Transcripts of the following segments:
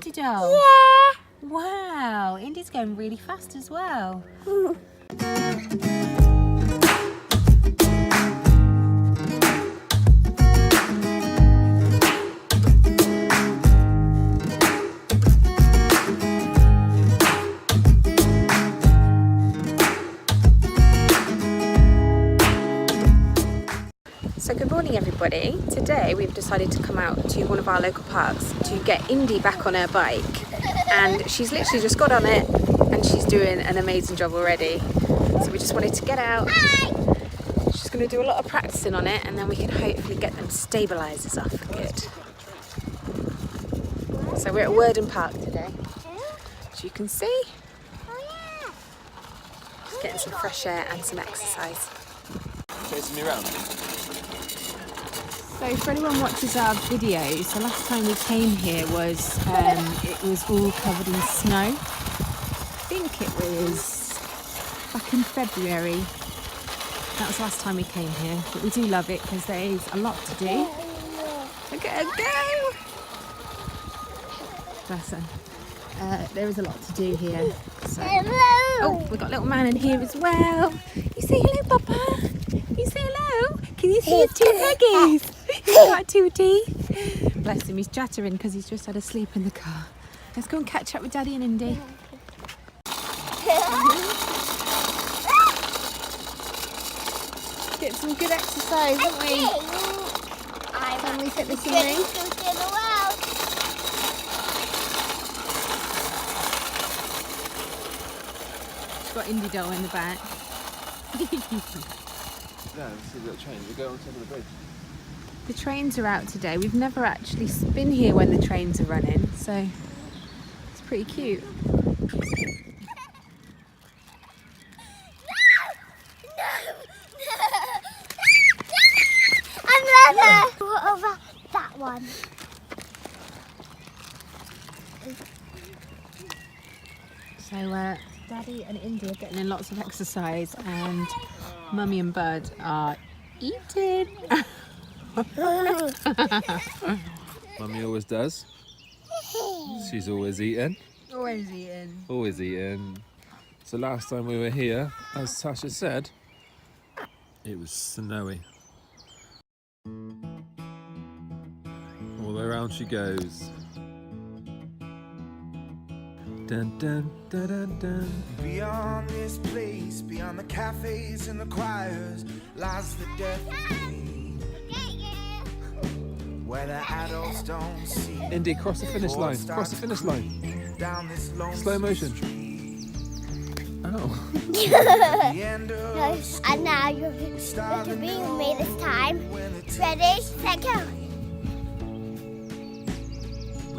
Indy doll? Yeah. Wow, Indy's going really fast as well. So good morning everybody. Today we've decided to come out to one of our local parks to get Indy back on her bike, and she's literally just got on it and she's doing an amazing job already. So we just wanted to get out. She's going to do a lot of practicing on it and then we can hopefully get them stabilisers off for good. So we're at Worden Park today, as you can see. Just getting some fresh air and some exercise. Chasing me around. So for anyone watches our videos, the last time we came here was it was all covered in snow. I think it was back in February. That was the last time we came here, but we do love it because there is a lot to do. Look at her go! Bless her. There is a lot to do here. So. Oh, we've got a little man in here as well. You say hello, Papa? You say hello? Can you see his two leggies? He's got two teeth. Bless him, he's chattering because he's just had a sleep in the car. Let's go and catch up with Daddy and Indy. Get some good exercise, haven't we? Family fitness and me. She's got Indy doll in the back. Yeah, this is a train. We go on top of the bridge. The trains are out today. We've never actually been here when the trains are running, so it's pretty cute. Over that one. So Daddy and Indy are getting in lots of exercise and Mummy and Bud are eating. Mummy always does. She's always eating. Always eating. Always eating. So last time we were here, as Tasha said, it was snowy. All the way around she goes. Dun, dun, dun, dun, dun. Beyond this place, beyond the cafes and the choirs, lies the death of me. Where the adults don't see. Indy, cross the finish line. Cross the finish line. Down this Slow motion. Oh. And now you're going to be with me this time. Ready, set, go.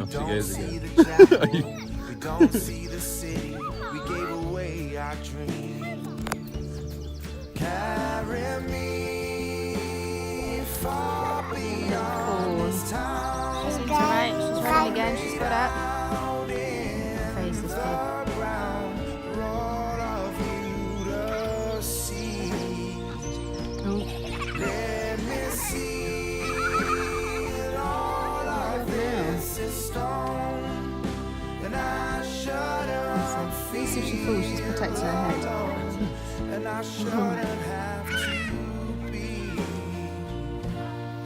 Off she goes again. We don't see the city. We gave away our dreams. Carry me far beyond this town. She's into right. She's running again. She's got up. Face is good. At least if she falls, she's protecting her head.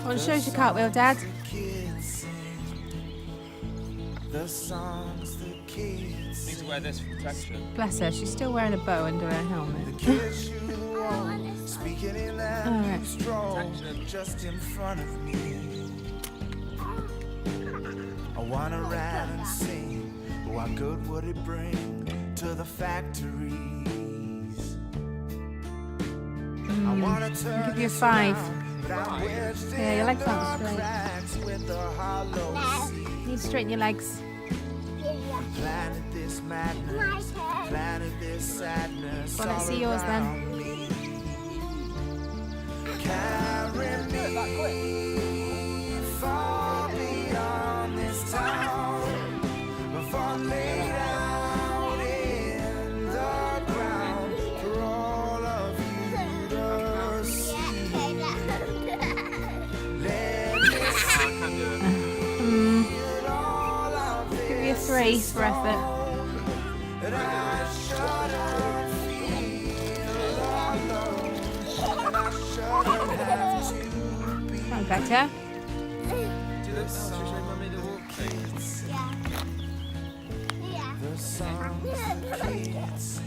Go on, show us your cartwheel, Dad. Need to wear this for protection. Bless her, she's still wearing a bow under her helmet. Alright. Just in front of me. I wanna ride and sing. What good would it bring to the factories? I wanna turn I'll give you a 5. yeah, Yeah, your legs aren't straight. Need to straighten your legs. Planet this madness, planet this sadness. Well, let's see yours then. Carry me far beyond this town. Before laid out in the ground for all of you to see. Let me see all of this. Give me a a 3 for effort. And I shouldn't feel alone, and I shouldn't have to be. Sounds better. The songs the kids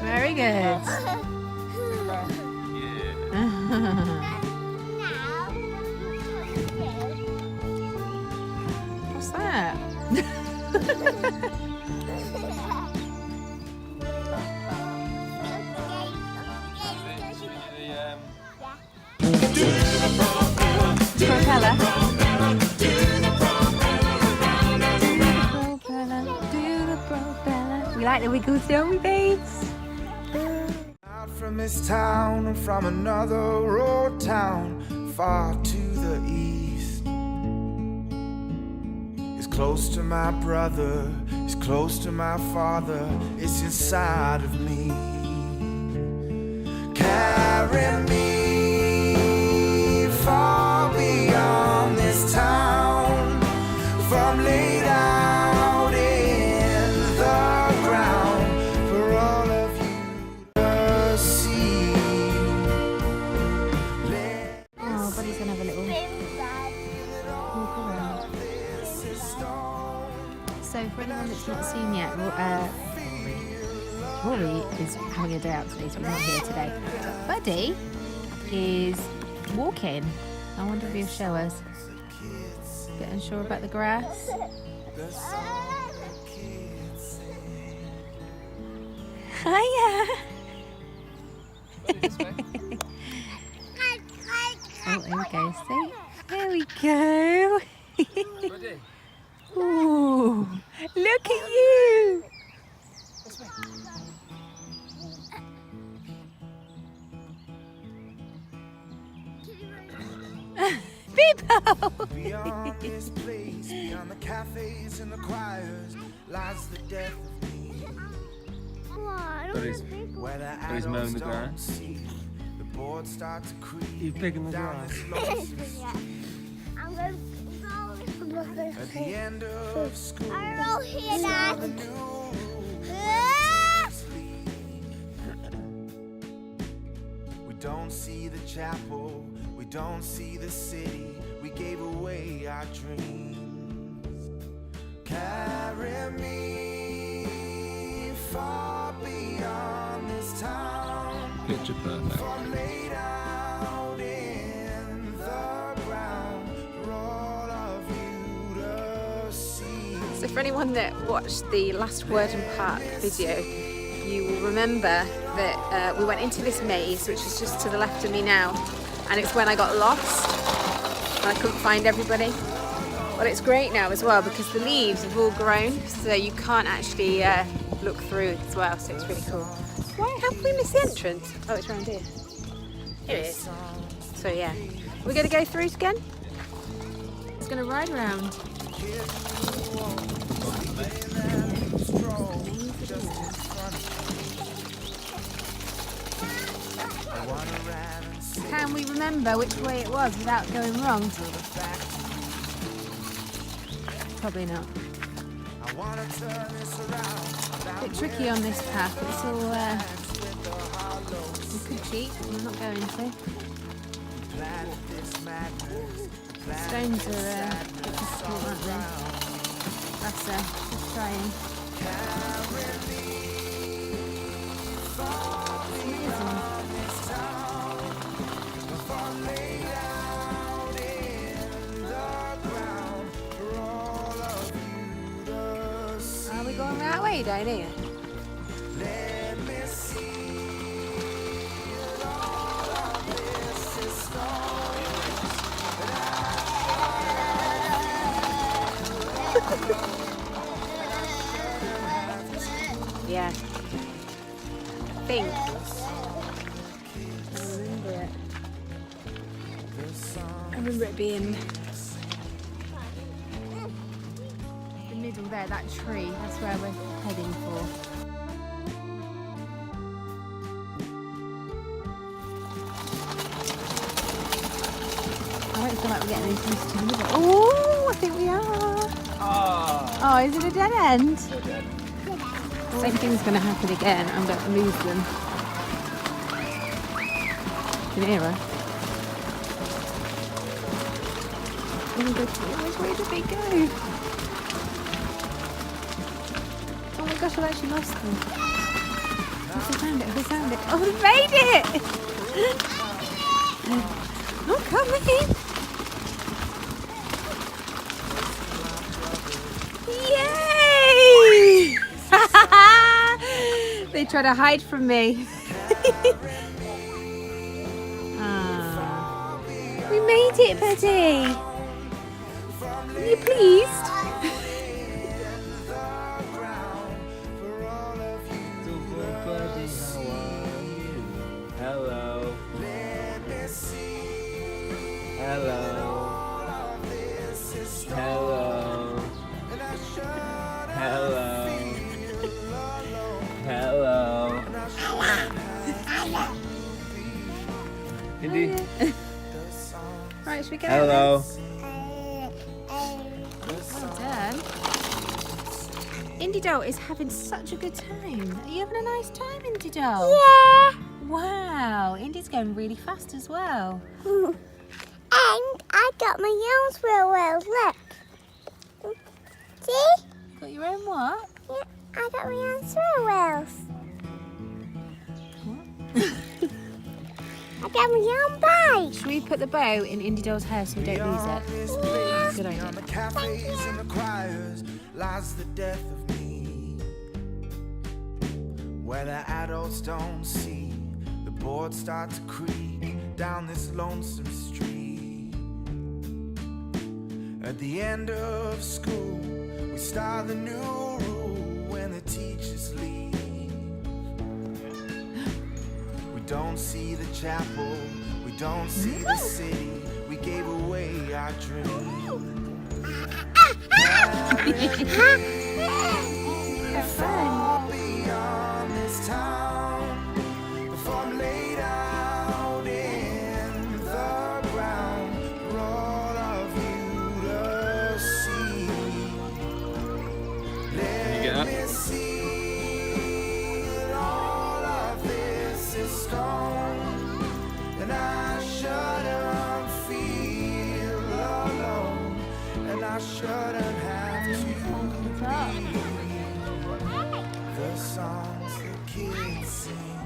Very good. What's that? Propeller. We like the wiggles, don't we, babes? out from this town and from another road town far to the east. It's close to my brother, it's close to my father, it's inside of me. Carry me far beyond this town, from laid out in the ground for all of you to see. Oh, Buddy's gonna have a little walk around. So for anyone that's not seen yet, Rory is having a day out today, so he's not here today. But Buddy is walking. I wonder if he'll show us. Bit unsure about the grass. Hiya! Oh, there we go. See? There we go. Ooh, look at you! People! Beyond this place, beyond the cafes and the choirs, lies the death of me. Where the he's mowing adults the don't grass. see, the boards start to creep. He's picking the down grass. this lonesome street. I'm going to At the end of school, I roll here, Dad. the new sleep. We don't see the chapel, we don't see the city. We gave away our dreams. Carry me far beyond this town, Picture perfect. from laid out in the ground for all of you to see. So for anyone that watched the last Worden Park video, you will remember that we went into this maze, which is just to the left of me now, and it's when I got lost and I couldn't find everybody. Well, it's great now as well because the leaves have all grown, so you can't actually look through as well, so it's really cool. Why have we missed the entrance? Oh, it's around here. Here it is. So yeah, we're going to go through again. It's going to ride around. Can we remember which way it was without going wrong? Probably not. A bit tricky on this path. It's all we could cheat. We're not going to. Stones are a bit difficult, aren't they? That's just trying. Are we going that way down here? Yeah. I think. I remember it being the middle there, that tree. That's where we're heading for. feel like we're getting these used to it. Oh, I think we are. Oh, is it a dead end? Same thing's going to happen again. I'm going to lose them. You can hear her. Where did they go? Oh my gosh, I've actually lost them. Oh, I found it, I found it. Oh, we made it! I'm coming! Yay! They try to hide from me. We made it, Betty! Are you pleased? Hello. Hello. Hello. Hello. Hello. Indy. Right, should we go? Hello. Well done. Indy Doll is having such a good time. Are you having a nice time, Indy Doll? Yeah. Wow, Indy's going really fast as well. And I got my arms real well, look. See? Got your own what? Yeah, I got my arms real well. I got my own bike. Should we put the bow in Indy Doll's hair so we don't lose it? Good idea. Beyond the cafes and the choirs lies the death of me. Where the adults don't see the boards start to creak down this lonesome street. At the end of school, we start the new rule when the teachers leave. We don't see the chapel, we don't see the city. We gave away our dream. Far beyond this town, before I'm laid out in the ground for all of you to see. Let me see that all of this is stone, and I shouldn't feel alone, and I shouldn't have to be. The songs the kids sing,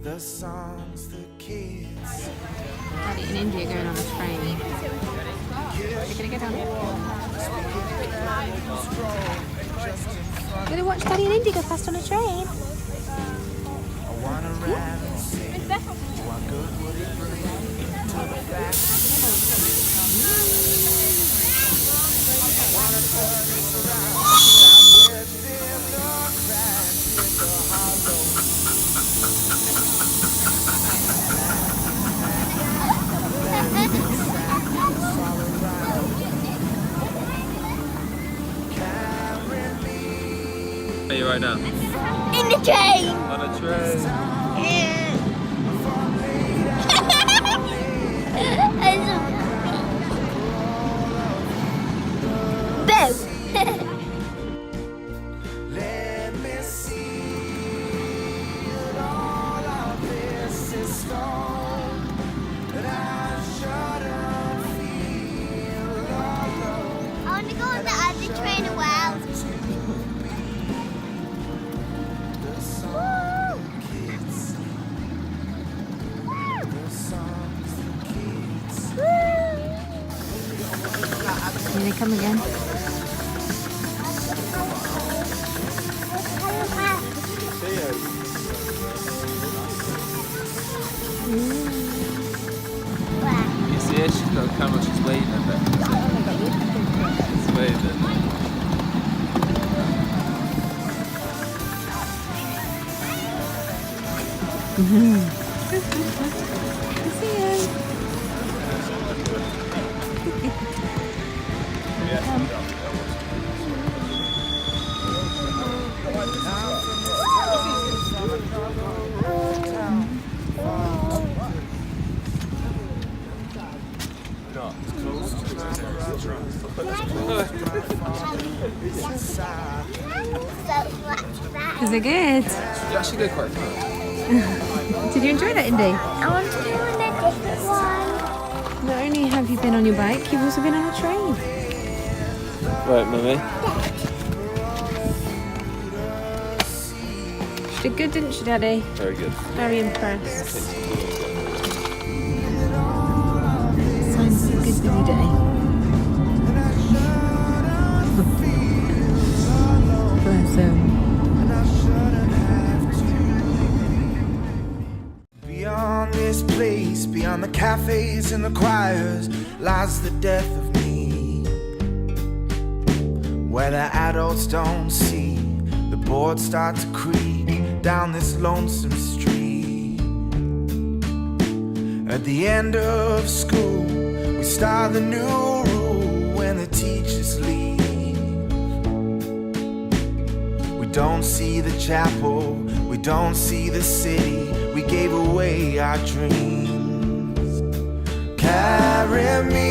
the songs the kids sing. Daddy and Indy are going on a train. We're gonna go down here. We're gonna watch Daddy and Indy go past on a train. I wanna rap and sing. What good would it bring to the fact? I wanna turn this around. I'm within the cracks in the hollow. Carry me Where are you right now? In the train. On a train. Let me see that all of this is stone, that I shouldn't feel alone. I want to go on the other train as well. The songs the kids sing, the songs the kids sing. Here they come again. You see her? She's got a camera, she's waving at it. She's waving. Is it good? You actually go quite fast. Did you enjoy that, Indy? I want to do a different one. Not only have you been on your bike, you've also been on a train. Right, Mummy. She did good, didn't she, Daddy? Very good. Very impressed. Sounds like a good busy day. Bless him. Beyond this place, beyond the cafes and the choirs, lies the death of me. Where the adults don't see, the boards start to creak down this lonesome street. At the end of school, we start the new rule when the teachers leave. We don't see the chapel, we don't see the city. We gave away our dreams. Carry me